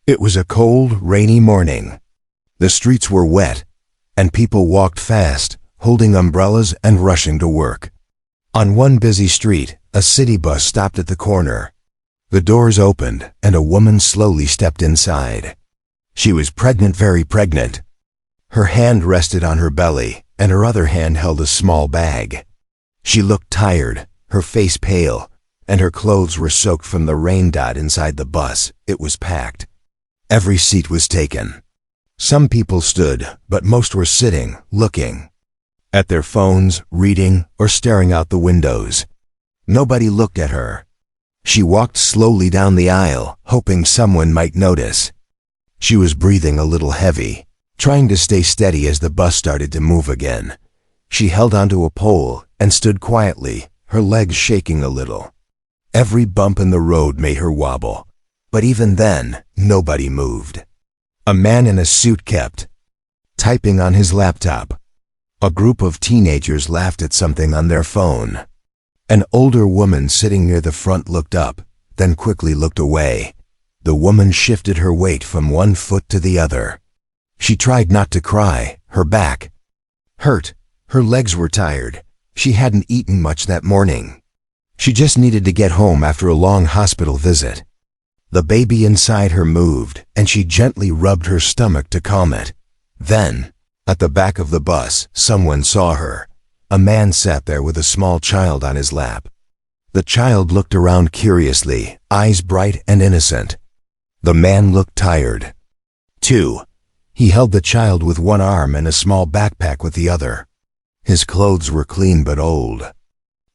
It was a cold, rainy morning. The streets were wet, and people walked fast, holding umbrellas and rushing to work. On one busy street, a city bus stopped at the corner. The doors opened, and a woman slowly stepped inside. She was pregnant, very pregnant. Her hand rested on her belly, and her other hand held a small bag. She looked tired, her face pale, and her clothes were soaked from the rain. Inside the bus, it was packed. Every seat was taken. Some people stood, but most were sitting, looking at their phones, reading, or staring out the windows. Nobody looked at her. She walked slowly down the aisle, hoping someone might notice. She was breathing a little heavy, trying to stay steady as the bus started to move again. She held onto a pole and stood quietly, her legs shaking a little. Every bump in the road made her wobble. But even then, nobody moved. A man in a suit kept typing on his laptop. A group of teenagers laughed at something on their phone. An older woman sitting near the front looked up, then quickly looked away. The woman shifted her weight from one foot to the other. She tried not to cry, her back hurt, her legs were tired. She hadn't eaten much that morning. She just needed to get home after a long hospital visit. The baby inside her moved, and she gently rubbed her stomach to calm it. Then, at the back of the bus, someone saw her. A man sat there with a small child on his lap. The child looked around curiously, eyes bright and innocent. The man looked tired, too. He held the child with one arm and a small backpack with the other. His clothes were clean but old.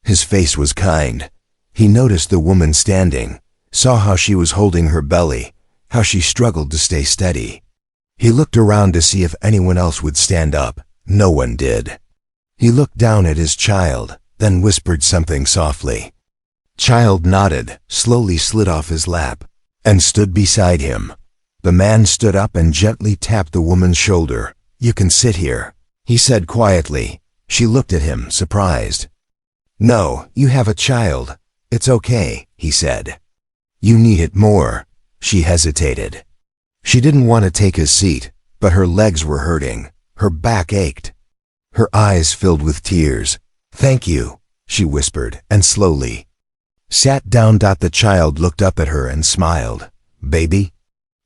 His face was kind. He noticed the woman standing, saw how she was holding her belly, how she struggled to stay steady. He looked around to see if anyone else would stand up. No one did. He looked down at his child, then whispered something softly. Child nodded, slowly slid off his lap, and stood beside him. The man stood up and gently tapped the woman's shoulder. "You can sit here," he said quietly. She looked at him, surprised. "No, you have a child. It's okay," he said. "You need it more." She hesitated. She didn't want to take his seat, but her legs were hurting. Her back ached. Her eyes filled with tears. "Thank you," she whispered, and slowly sat down. The child looked up at her and smiled. "Baby?"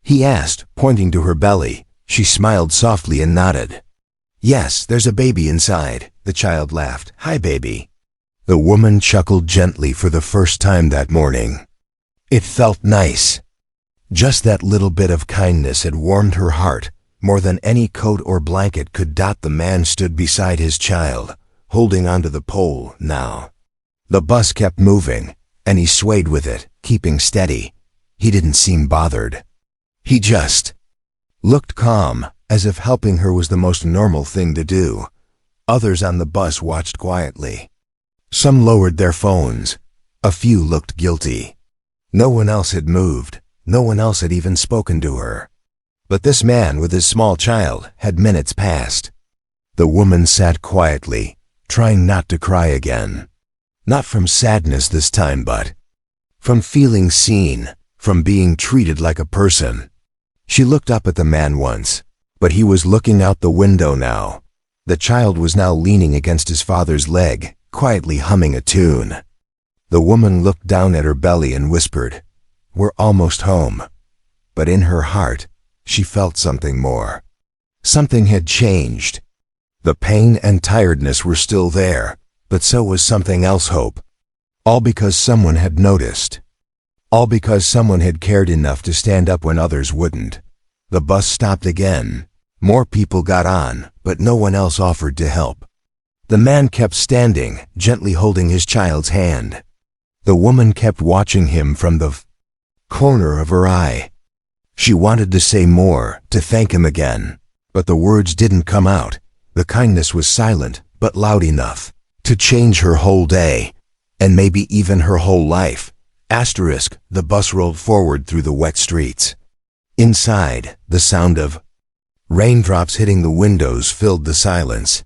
he asked, pointing to her belly. She smiled softly and nodded. "Yes, there's a baby inside," the child laughed. "Hi, baby." The woman chuckled gently for the first time that morning. It felt nice. Just that little bit of kindness had warmed her heart more than any coat or blanket could. The man stood beside his child, holding onto the pole now. The bus kept moving, and he swayed with it, keeping steady. He didn't seem bothered. He just looked calm, as if helping her was the most normal thing to do. Others on the bus watched quietly. Some lowered their phones. A few looked guilty. No one else had moved. No one else had even spoken to her. But this man with his small child had minutes passed. The woman sat quietly, trying not to cry again. Not from sadness this time, but from feeling seen, from being treated like a person. She looked up at the man once, but he was looking out the window now. The child was now leaning against his father's leg, quietly humming a tune. The woman looked down at her belly and whispered, "We're almost home." But in her heart, she felt something more. Something had changed. The pain and tiredness were still there, but so was something else, hope. All because someone had noticed. All because someone had cared enough to stand up when others wouldn't. The bus stopped again. More people got on, but no one else offered to help. The man kept standing, gently holding his child's hand. The woman kept watching him from the corner of her eye. She wanted to say more, to thank him again, but the words didn't come out. The kindness was silent, but loud enough to change her whole day, and maybe even her whole life. The bus rolled forward through the wet streets. Inside, the sound of raindrops hitting the windows filled the silence.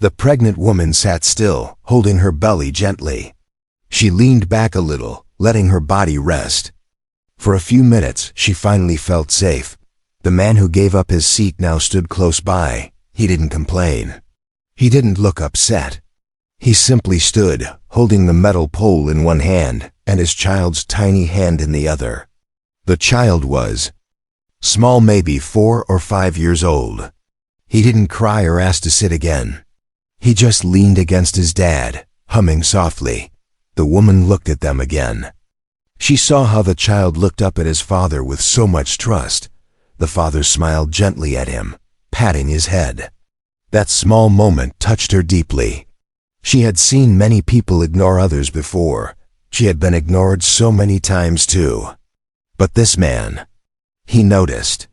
The pregnant woman sat still, holding her belly gently. She leaned back a little, letting her body rest. For a few minutes, she finally felt safe. The man who gave up his seat now stood close by. He didn't complain. He didn't look upset. He simply stood, holding the metal pole in one hand and his child's tiny hand in the other. The child was small, maybe 4 or 5 years old. He didn't cry or ask to sit again. He just leaned against his dad, humming softly. The woman looked at them again. She saw how the child looked up at his father with so much trust. The father smiled gently at him, patting his head. That small moment touched her deeply. She had seen many people ignore others before. She had been ignored so many times too. But this man, he noticed.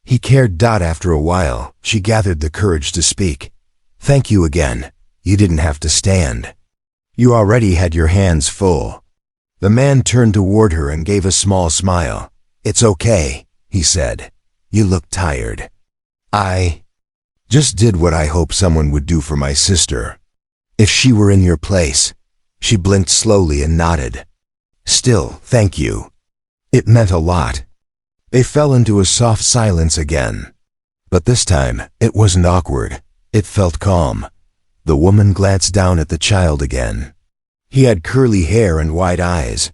He cared. After a while, she gathered the courage to speak. "Thank you again. You didn't have to stand. You already had your hands full." The man turned toward her and gave a small smile. "It's okay," he said. "You look tired. I just did what I hope someone would do for my sister. If she were in your place." She blinked slowly and nodded. "Still, thank you. It meant a lot." They fell into a soft silence again. But this time, it wasn't awkward. It felt calm. The woman glanced down at the child again. He had curly hair and wide eyes.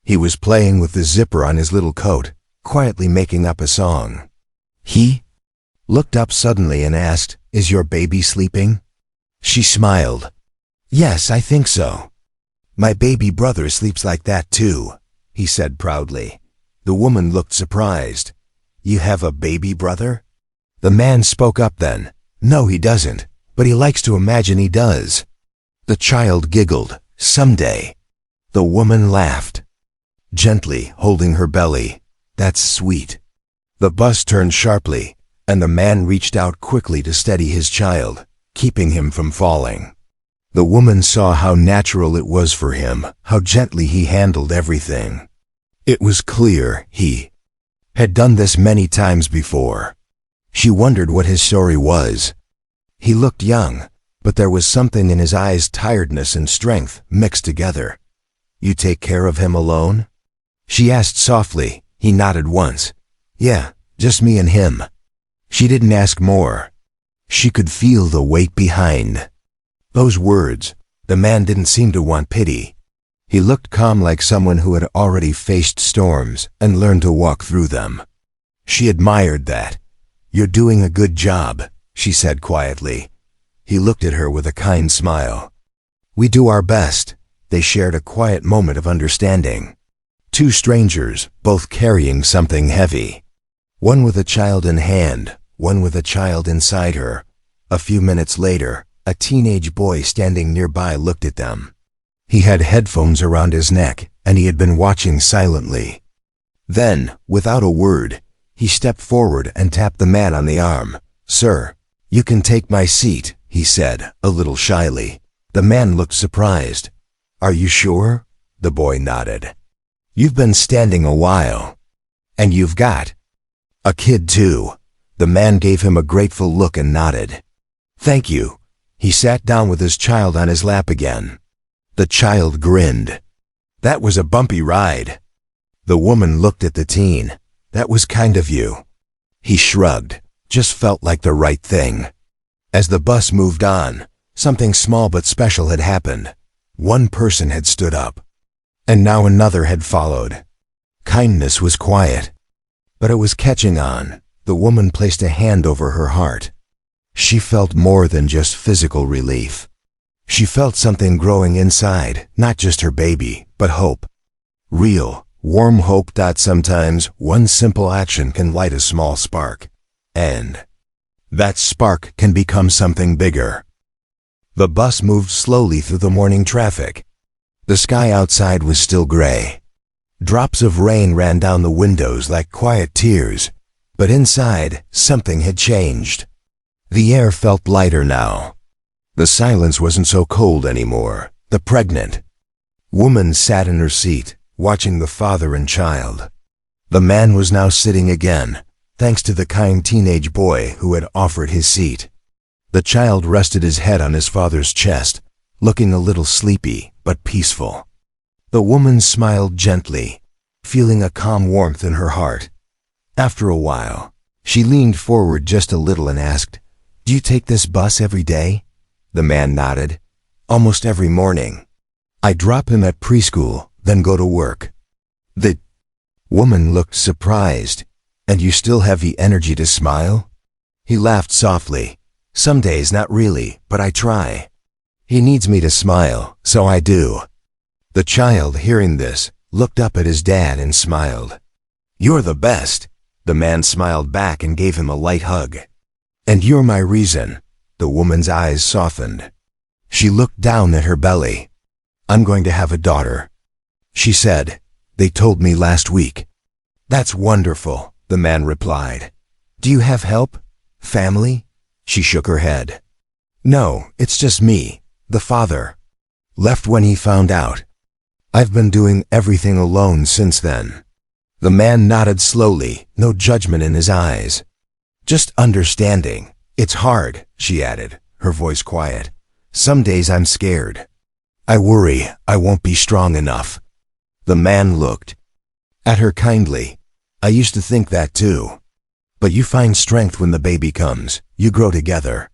He was playing with the zipper on his little coat, quietly making up a song. He looked up suddenly and asked, "Is your baby sleeping?" She smiled. "Yes, I think so. My baby brother sleeps like that too," he said proudly. The woman looked surprised. "You have a baby brother?" The man spoke up then. "No, he doesn't, but he likes to imagine he does." The child giggled. "Someday." The woman laughed, gently holding her belly. "That's sweet." The bus turned sharply, and the man reached out quickly to steady his child, keeping him from falling. The woman saw how natural it was for him, how gently he handled everything. It was clear he had done this many times before. She wondered what his story was. He looked young, but there was something in his eyes, tiredness and strength mixed together. "You take care of him alone?" she asked softly. He nodded once. "Yeah, just me and him." She didn't ask more. She could feel the weight behind those words. The man didn't seem to want pity. He looked calm, like someone who had already faced storms and learned to walk through them. She admired that. "You're doing a good job," she said quietly. He looked at her with a kind smile. "We do our best." They shared a quiet moment of understanding. Two strangers, both carrying something heavy. One with a child in hand, one with a child inside her. A few minutes later, a teenage boy standing nearby looked at them. He had headphones around his neck, and he had been watching silently. Then, without a word, he stepped forward and tapped the man on the arm. "Sir, you can take my seat," he said, a little shyly. The man looked surprised. "Are you sure?" The boy nodded. "You've been standing a while. And you've got a kid too." The man gave him a grateful look and nodded. "Thank you." He sat down with his child on his lap again. The child grinned. "That was a bumpy ride." The woman looked at the teen. "That was kind of you." He shrugged. "Just felt like the right thing." As the bus moved on, something small but special had happened. One person had stood up, and now another had followed. Kindness was quiet, but it was catching on. The woman placed a hand over her heart. She felt more than just physical relief. She felt something growing inside, not just her baby, but hope. Real, warm hope. Sometimes one simple action can light a small spark, and that spark can become something bigger. The bus moved slowly through the morning traffic. The sky outside was still gray. Drops of rain ran down the windows like quiet tears, but inside, something had changed. The air felt lighter now. The silence wasn't so cold anymore. The pregnant woman sat in her seat, watching the father and child. The man was now sitting again, thanks to the kind teenage boy who had offered his seat. The child rested his head on his father's chest, looking a little sleepy but peaceful. The woman smiled gently. feeling a calm warmth in her heart. After a while, she leaned forward just a little and asked, "Do you take this bus every day?" The man nodded. "Almost every morning. I drop him at preschool, then go to work." The woman looked surprised. "And you still have the energy to smile?" He laughed softly. "Some days not really, but I try. He needs me to smile, so I do." The child, hearing this, looked up at his dad and smiled. "You're the best." The man smiled back and gave him a light hug. "And you're my reason." The woman's eyes softened. She looked down at her belly. "I'm going to have a daughter," she said. "They told me last week." "That's wonderful," the man replied. "Do you have help? Family?" She shook her head. "No, it's just me, the father. Left when he found out. I've been doing everything alone since then." The man nodded slowly, no judgment in his eyes. "Just understanding. It's hard," she added, her voice quiet. "Some days I'm scared. I worry I won't be strong enough." The man looked at her kindly. "I used to think that too. But you find strength when the baby comes. You grow together.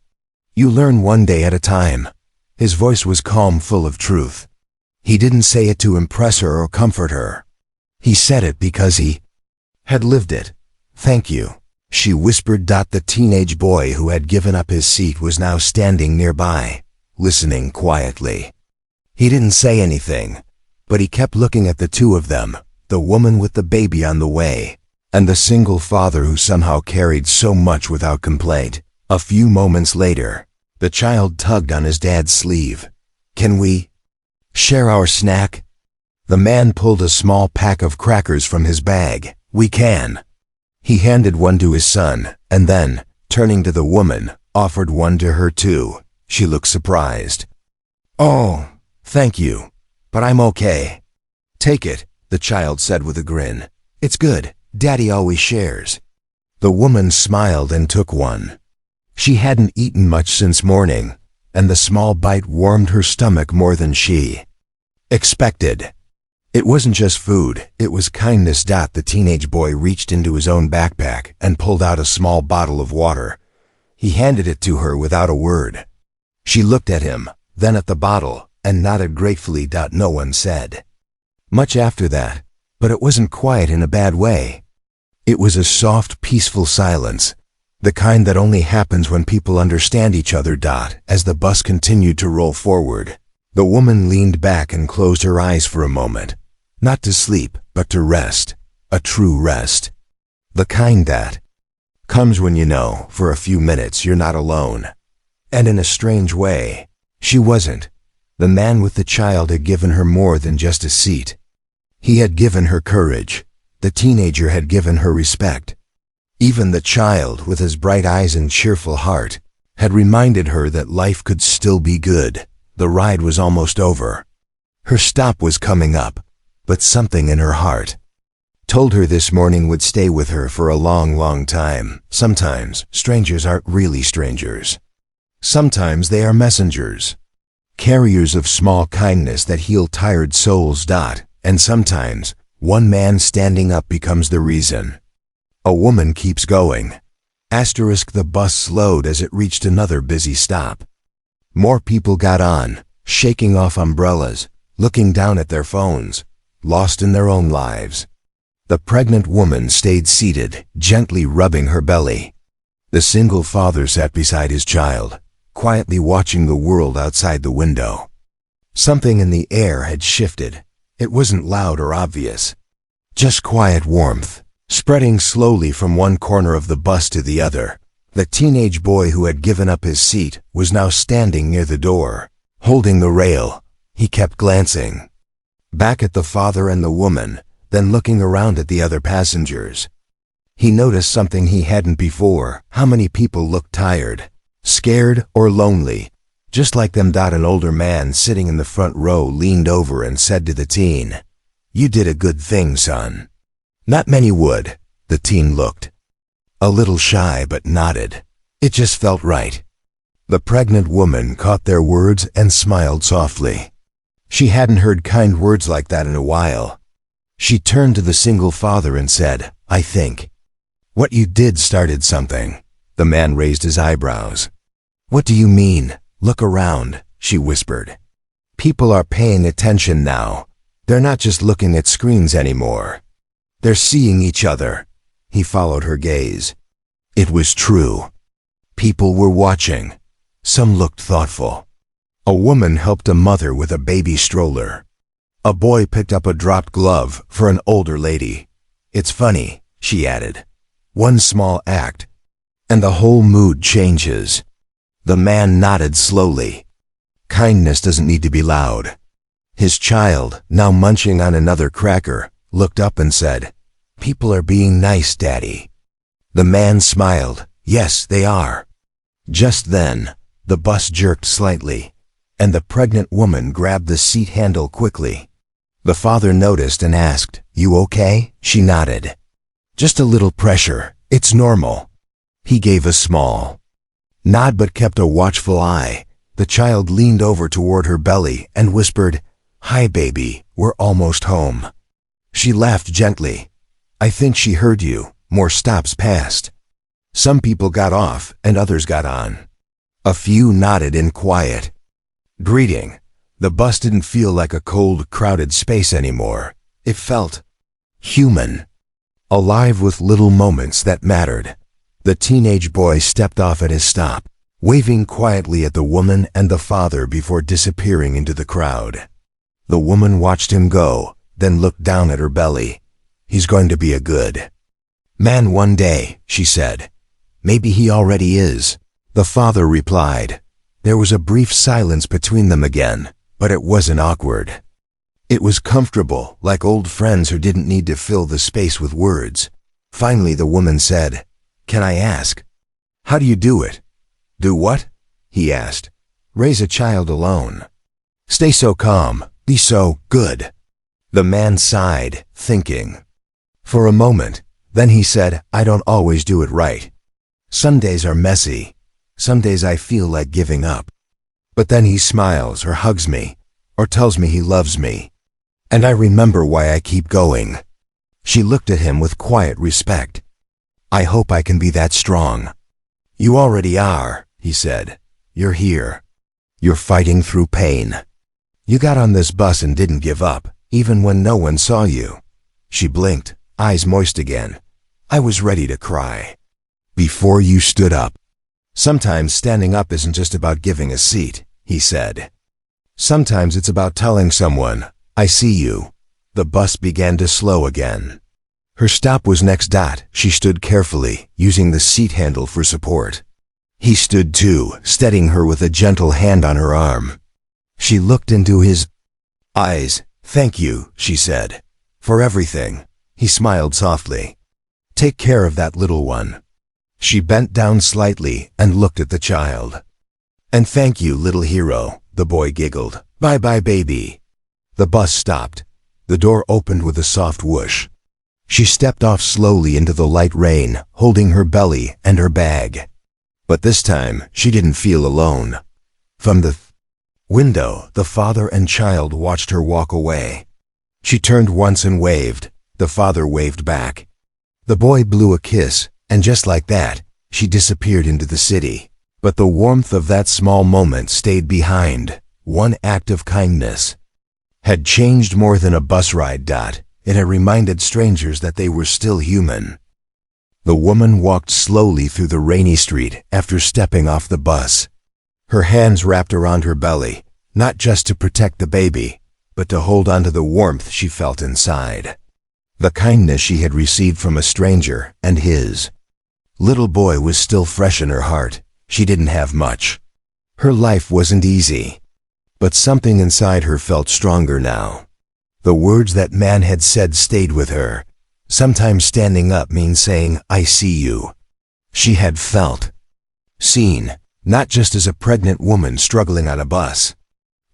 You learn one day at a time." His voice was calm, full of truth. He didn't say it to impress her or comfort her. He said it because he had lived it. "Thank you," she whispered. The teenage boy who had given up his seat was now standing nearby, listening quietly. He didn't say anything, but he kept looking at the two of them, the woman with the baby on the way, and the single father who somehow carried so much without complaint. A few moments later, the child tugged on his dad's sleeve. "Can we share our snack?" The man pulled a small pack of crackers from his bag. "We can." He handed one to his son, and then, turning to the woman, offered one to her too. She looked surprised. "Oh, thank you, but I'm okay." "Take it," the child said with a grin. "It's good. Daddy always shares." The woman smiled and took one. She hadn't eaten much since morning, and the small bite warmed her stomach more than she expected. It wasn't just food, it was kindness. The teenage boy reached into his own backpack and pulled out a small bottle of water. He handed it to her without a word. She looked at him, then at the bottle, and nodded gratefully. No one said much after that, but it wasn't quiet in a bad way. It was a soft, peaceful silence, the kind that only happens when people understand each other. As the bus continued to roll forward, the woman leaned back and closed her eyes for a moment. Not to sleep, but to rest. A true rest. The kind that comes when you know, for a few minutes, you're not alone. And in a strange way, she wasn't. The man with the child had given her more than just a seat. He had given her courage. The teenager had given her respect. Even the child, with his bright eyes and cheerful heart, had reminded her that life could still be good. The ride was almost over. Her stop was coming up, but something in her heart told her this morning would stay with her for a long, long time. Sometimes strangers aren't really strangers. Sometimes they are messengers, carriers of small kindness that heal tired souls. And sometimes one man standing up becomes the reason a woman keeps going. The bus slowed as it reached another busy stop. More people got on, shaking off umbrellas, looking down at their phones, lost in their own lives. The pregnant woman stayed seated, gently rubbing her belly. The single father sat beside his child, quietly watching the world outside the window. Something in the air had shifted. It wasn't loud or obvious, just quiet warmth, spreading slowly from one corner of the bus to the other. The teenage boy who had given up his seat was now standing near the door, holding the rail. He kept glancing back at the father and the woman, then looking around at the other passengers. He noticed something he hadn't before. How many people looked tired, scared, or lonely, just like them. An older man sitting in the front row leaned over and said to the teen, "You did a good thing, son." Not many would. The teen looked a little shy but nodded. It just felt right. The pregnant woman caught their words and smiled softly. She hadn't heard kind words like that in a while. She turned to the single father and said, "I think what you did started something." The man raised his eyebrows. "What do you mean? Look around," she whispered. "People are paying attention now. They're not just looking at screens anymore. They're seeing each other." He followed her gaze. It was true. People were watching. Some looked thoughtful. A woman helped a mother with a baby stroller. A boy picked up a dropped glove for an older lady. "It's funny," she added. "One small act, and the whole mood changes." The man nodded slowly. Kindness doesn't need to be loud. His child, now munching on another cracker, looked up and said, "People are being nice, Daddy." The man smiled. "Yes, they are." Just then, the bus jerked slightly, and the pregnant woman grabbed the seat handle quickly. The father noticed and asked, "You okay?" She nodded. "Just a little pressure. It's normal." He gave a small nod but kept a watchful eye. The child leaned over toward her belly and whispered, "Hi, baby, we're almost home." She laughed gently. "I think she heard you." More stops passed. Some people got off and others got on. A few nodded in quiet greeting. The bus didn't feel like a cold, crowded space anymore. It felt human, alive with little moments that mattered. The teenage boy stepped off at his stop, waving quietly at the woman and the father before disappearing into the crowd. The woman watched him go, then looked down at her belly. "He's going to be a good man one day," she said. "Maybe he already is." The father replied. There was a brief silence between them again, but it wasn't awkward. It was comfortable, like old friends who didn't need to fill the space with words. Finally, the woman said, "Can I ask, how do you do it?" "Do what?" he asked. "Raise a child alone. Stay so calm, be so good." The man sighed, thinking. For a moment, then he said, "I don't always do it right. Some days are messy. Some days I feel like giving up. But then he smiles or hugs me, or tells me he loves me. And I remember why I keep going." She looked at him with quiet respect. "I hope I can be that strong." "You already are," he said. "You're here. You're fighting through pain. You got on this bus and didn't give up, even when no one saw you." She blinked, eyes moist again. "I was ready to cry before you stood up." "Sometimes standing up isn't just about giving a seat," he said. "Sometimes it's about telling someone, 'I see you.'" The bus began to slow again. Her stop was next. She stood carefully, using the seat handle for support. He stood too, steadying her with a gentle hand on her arm. She looked into his eyes. "Thank you," she said, "for everything." He smiled softly. "Take care of that little one." She bent down slightly and looked at the child. "And thank you, little hero," the boy giggled. "Bye-bye, baby." The bus stopped. The door opened with a soft whoosh. She stepped off slowly into the light rain, holding her belly and her bag. But this time, she didn't feel alone. From the window, the father and child watched her walk away. She turned once and waved. The father waved back. The boy blew a kiss, and just like that, she disappeared into the city. But the warmth of that small moment stayed behind. One act of kindness had changed more than a bus ride. It had reminded strangers that they were still human. The woman walked slowly through the rainy street after stepping off the bus. Her hands wrapped around her belly, not just to protect the baby, but to hold on to the warmth she felt inside. The kindness she had received from a stranger and his little boy was still fresh in her heart. She didn't have much. Her life wasn't easy. But something inside her felt stronger now. The words that man had said stayed with her. Sometimes standing up means saying, "I see you." She had felt seen, not just as a pregnant woman struggling on a bus,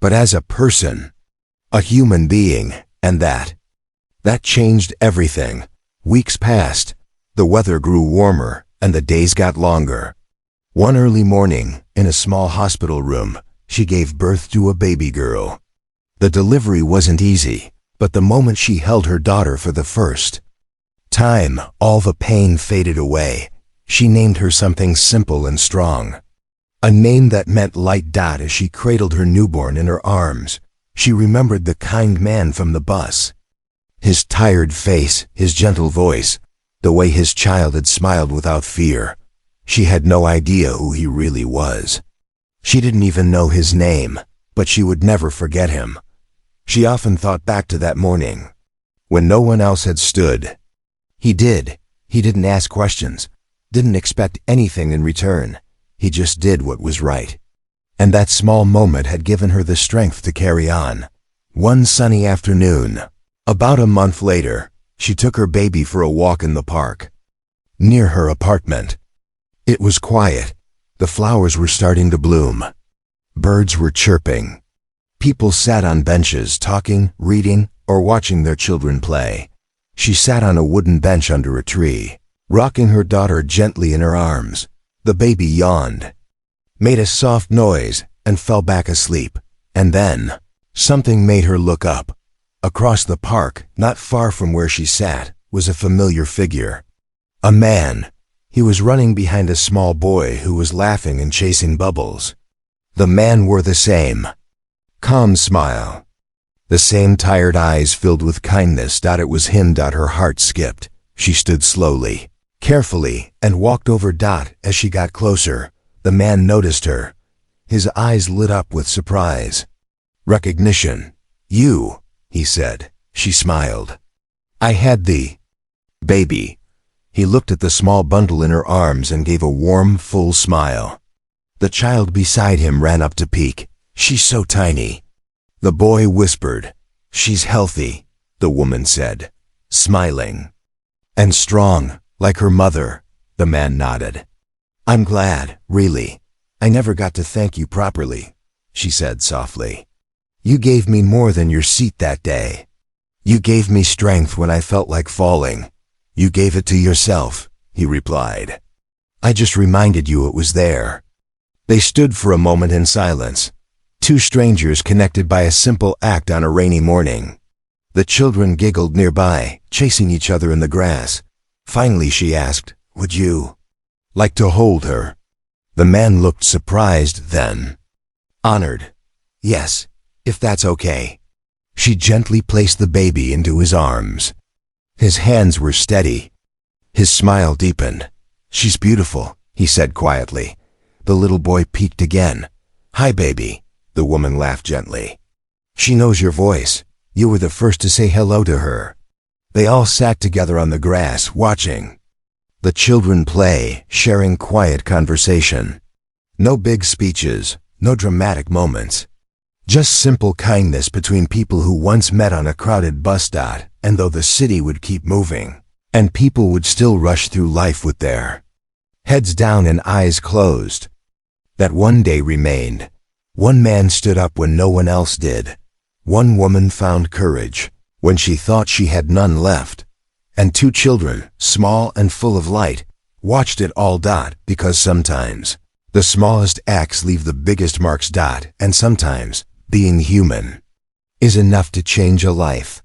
but as a person, a human being, and that changed everything. Weeks passed, the weather grew warmer, and the days got longer. One early morning, in a small hospital room, she gave birth to a baby girl. The delivery wasn't easy, But the moment she held her daughter for the first time, all the pain faded away. She named her something simple and strong. A name that meant light. As she cradled her newborn in her arms, she remembered the kind man from the bus. His tired face, his gentle voice, the way his child had smiled without fear. She had no idea who he really was. She didn't even know his name, but she would never forget him. She often thought back to that morning, when no one else had stood. He did. He didn't ask questions, didn't expect anything in return. He just did what was right. And that small moment had given her the strength to carry on. One sunny afternoon, about a month later, she took her baby for a walk in the park, near her apartment. It was quiet. The flowers were starting to bloom. Birds were chirping. People sat on benches talking, reading, or watching their children play. She sat on a wooden bench under a tree, rocking her daughter gently in her arms. The baby yawned, made a soft noise, and fell back asleep. And then, something made her look up. Across the park, not far from where she sat, was a familiar figure. A man. He was running behind a small boy who was laughing and chasing bubbles. The man wore the same calm smile, the same tired eyes filled with kindness. It was him. Her heart skipped. She stood slowly, carefully, and walked over. As she got closer, the man noticed her. His eyes lit up with surprise. Recognition. You, he said. She smiled. I had the baby. He looked at the small bundle in her arms and gave a warm, full smile. The child beside him ran up to peek. She's so tiny. The boy whispered. She's healthy, the woman said, smiling. And strong, like her mother, the man nodded. I'm glad, really. I never got to thank you properly, she said softly. You gave me more than your seat that day. You gave me strength when I felt like falling. You gave it to yourself, he replied. I just reminded you it was there. They stood for a moment in silence, two strangers connected by a simple act on a rainy morning. The children giggled nearby, chasing each other in the grass. Finally she asked, would you like to hold her? The man looked surprised then. Honored. Yes, if that's okay. She gently placed the baby into his arms. His hands were steady. His smile deepened. She's beautiful, he said quietly. The little boy peeked again. Hi, baby, the woman laughed gently. She knows your voice. You were the first to say hello to her. They all sat together on the grass, watching the children play, sharing quiet conversation. No big speeches, no dramatic moments. Just simple kindness between people who once met on a crowded bus stop. And though the city would keep moving, and people would still rush through life with their heads down and eyes closed, that one day remained. One man stood up when no one else did. One woman found courage when she thought she had none left. And two children, small and full of light, watched it all. Because sometimes the smallest acts leave the biggest marks. And sometimes being human is enough to change a life.